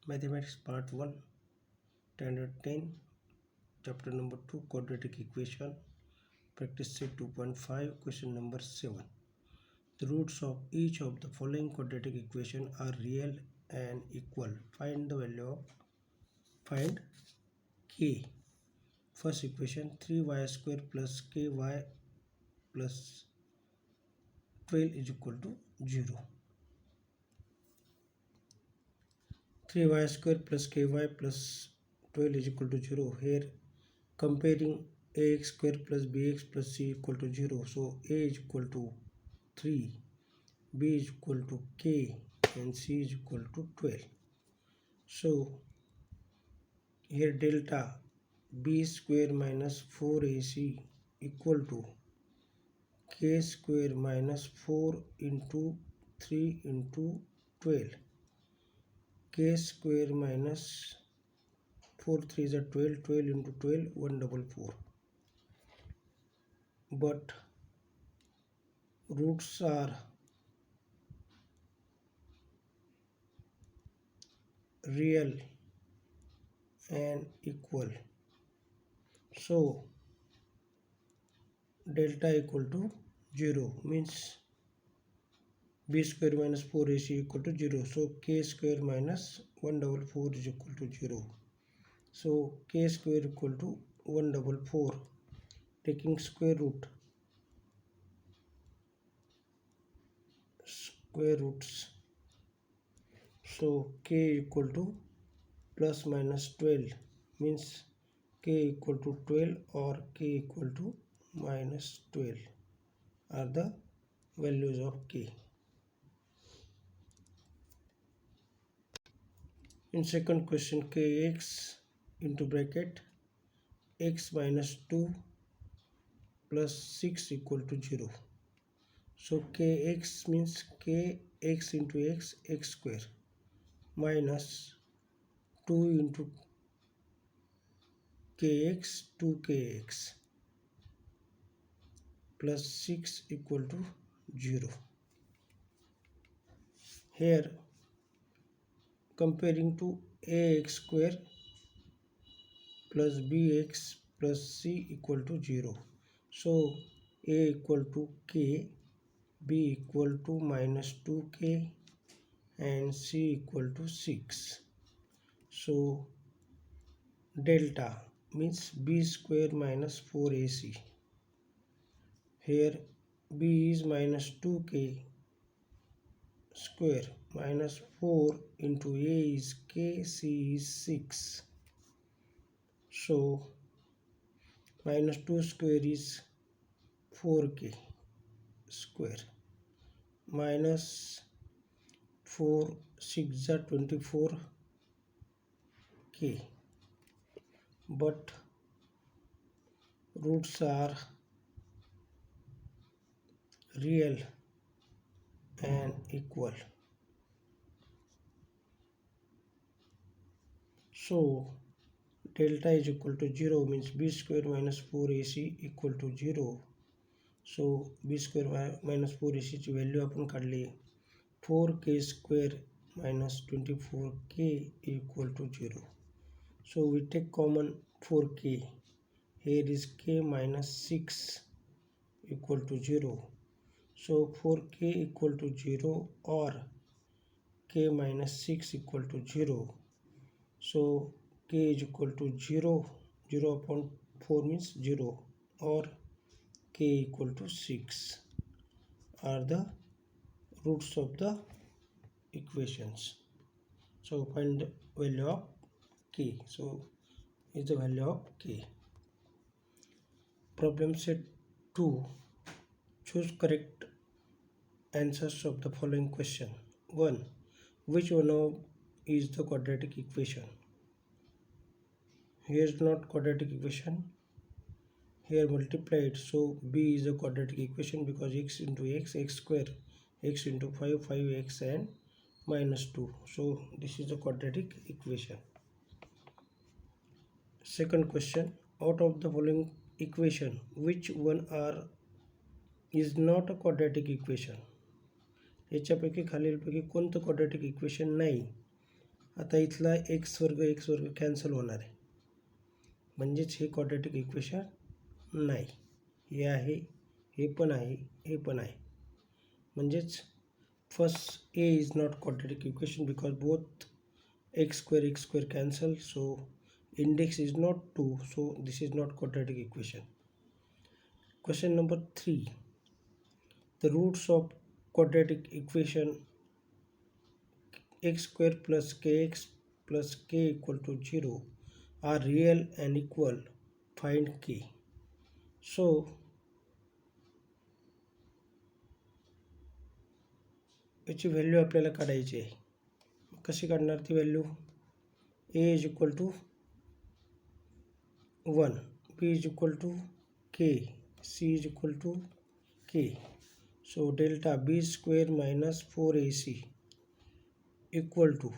Mathematics Part 1, Standard 10, Chapter number 2, Quadratic Equation, Practice Set 2.5, Question number 7. The roots of each of the following quadratic equation are real and equal. Find the value of, find k. First equation, 3y square plus ky plus 12 is equal to 0. 3y square plus ky plus 12 is equal to 0. Here comparing ax square plus bx plus c equal to 0. So a is equal to 3, b is equal to k, and c is equal to 12. So here delta b square minus 4ac equal to k square minus 4 into 3 into 12. K square minus 4 3 is a 12, 12 into 12, 144. But roots are real and equal. So delta equal to 0 means b square minus 4ac equal to 0. So k square minus 144 is equal to 0. So k square equal to 144. Taking square roots. So k equal to plus minus 12 means k equal to 12 or k equal to minus 12 are the values of k. In second question, kx into bracket x minus 2 plus 6 equal to 0. So kx means kx into x, x square, minus 2 into kx, 2kx, plus 6 equal to 0. Here comparing to ax square plus bx plus c equal to 0. So a equal to k, b equal to minus 2k, and c equal to 6. So delta means b square minus 4ac. Here b is minus 2k square minus 4 into a is k, c is 6. So minus 2 square is 4k square, minus 4 6 are 24k. But roots are real and equal. So delta is equal to 0 means b square minus 4ac equal to 0. So b square minus 4ac ची value आपण काढली 4k square minus 24k equal to 0. So we take common 4k. Here is k minus 6 equal to 0. So 4k equal to 0 or k minus 6 equal to 0. So k is equal to 0. 0 upon 4 means 0, or k equal to 6 are the roots of the equations. So find the value of k. So is the value of k. Problem set 2. Choose correct answers of the following question. 1. Which one of is the quadratic equation? Here is not quadratic equation. Here multiplied, so b is a quadratic equation because x into x, x square, x into 5, 5x, and minus 2. So this is a quadratic equation. Second question, out of the following equation, which one is not a quadratic equation? याच्यापैकी खालीलपैकी कोणतं quadratic equation नाही? आता इथला x वर्ग cancel होणार आहे, म्हणजेच हे quadratic equation नाही. हे आहे, हे पण आहे, हे पण आहे. म्हणजेच first A is not quadratic equation because both x square cancel, so index is not 2, so this is not quadratic equation. Question number 3. The roots of quadratic equation x square plus kx plus k equal to 0 are real and equal. Find k. So याची value आपल्याला काढायची आहे. कशी काढणार ती value? a is equal to 1, b is equal to k, c is equal to k. So delta b square minus 4ac equal to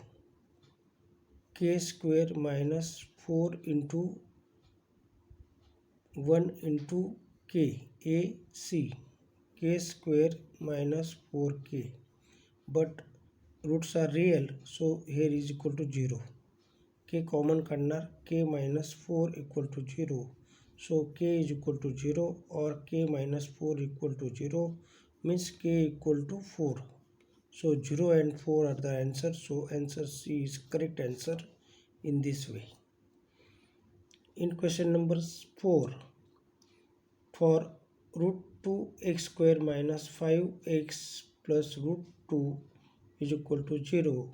k square minus 4 into 1 into k, ac, k square minus 4k. But roots are real, so here is equal to 0. k common काढणार, k minus 4 equal to 0. So k is equal to 0 or k minus 4 equal to 0 means k equal to 4. So 0 and 4 are the answer. So answer C is correct answer in this way. In question number 4, for root 2x square minus 5x plus root 2 is equal to 0,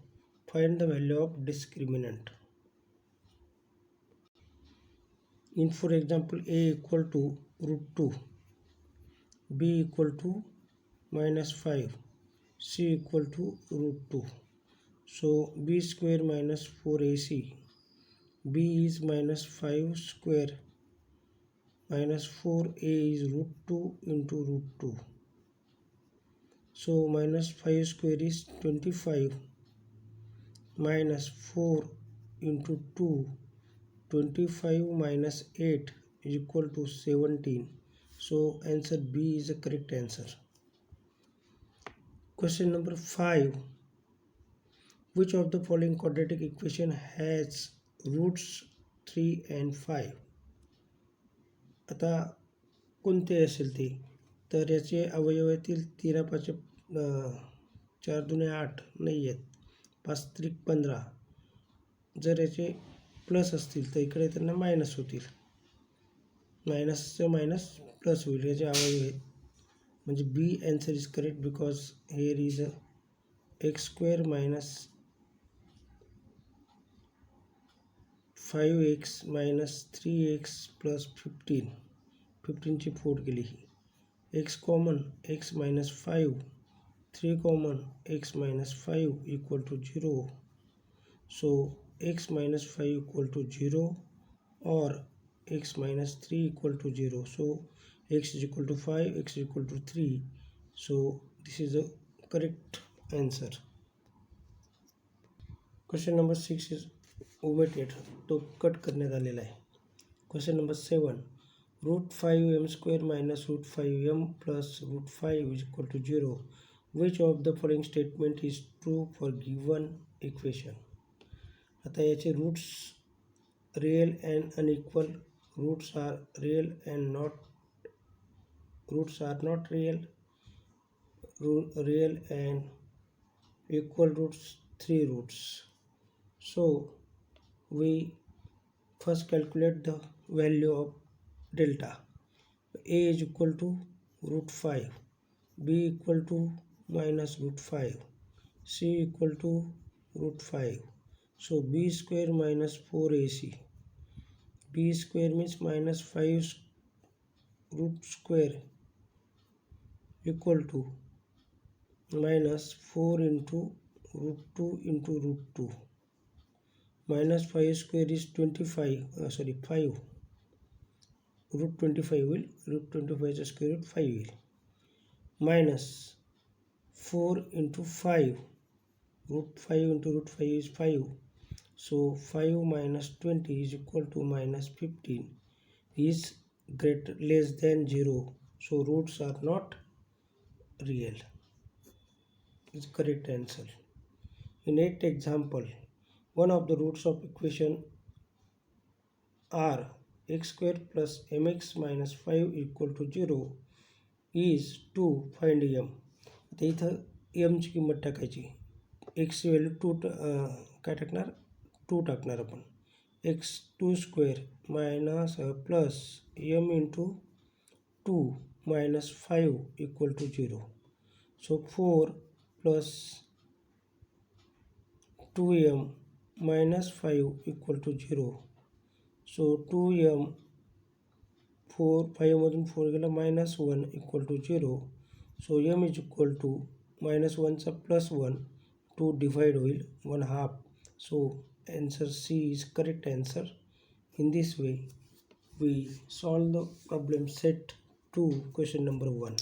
find the value of discriminant. In for example, a equal to root 2, b equal to minus 5, c equal to root 2. So b square minus 4ac, b is minus 5 square minus 4a is root 2 into root 2. So minus 5 square is 25 minus 4 into 2, 25 minus 8 is equal to 17. So answer B is the correct answer. Question number 5. Which of the following quadratic equation has roots 3 and 5? आता कोणते असेल ते? तर याचे अवयव येतील 13 5 4 दुने 8 नाही आहेत, 5 त्रिक 15. जर याचे प्लस असतील तर इकडे त्यांना मायनस होतील, मायनसचं मायनस प्लस होईल. याचे अवयव आहेत, म्हणजे B answer is correct because here is x square minus 5x minus 3x plus 15ची फोड केली ही. X common x minus 5, 3 common x minus 5 equal to 0. So x minus 5 equal to 0 or x minus 3 equal to 0. So x is equal to 5, x is equal to 3. So this is the correct answer. Question number 6 is omitted, तो cut करण्यात आलेला आहे. Question number 7. Root 5m square minus root 5m plus root 5 is equal to 0. Which of the following statement is true for given equation? आता याचे roots real and unequal, roots are real and not, roots are not real, real and equal roots, 3 roots. So we first calculate the value of delta. A is equal to root 5, b equal to minus root 5, c equal to root 5. So b square minus 4ac, b square means minus 5 root square equal to minus 4 into root 2 into root 2. Minus 5 square is 25, 5. Root 25 will, root 25 square root 5 will. Minus 4 into 5, root 5 into root 5 is 5. So 5 minus 20 is equal to minus 15 is less than 0. So roots are not real. Is correct answer. In 8th example, one of the roots of equation r x square plus mx minus 5 equal to 0 is to find m. आता इथं एमची किंमत टाकायची. एक्सची value काय टाकणार 2 टाकणार आपण. X 2 square minus plus m into 2 minus 5 equal to 0. So 4 plus 2m minus 5 equal to 0. So 2m 5 मधून 4 गेला minus 1 equal to 0. So m is equal to minus 1 चा plus 1 to divide होईल 1/2. So answer C is correct answer. In this way we solve the problem set 2 question number 1.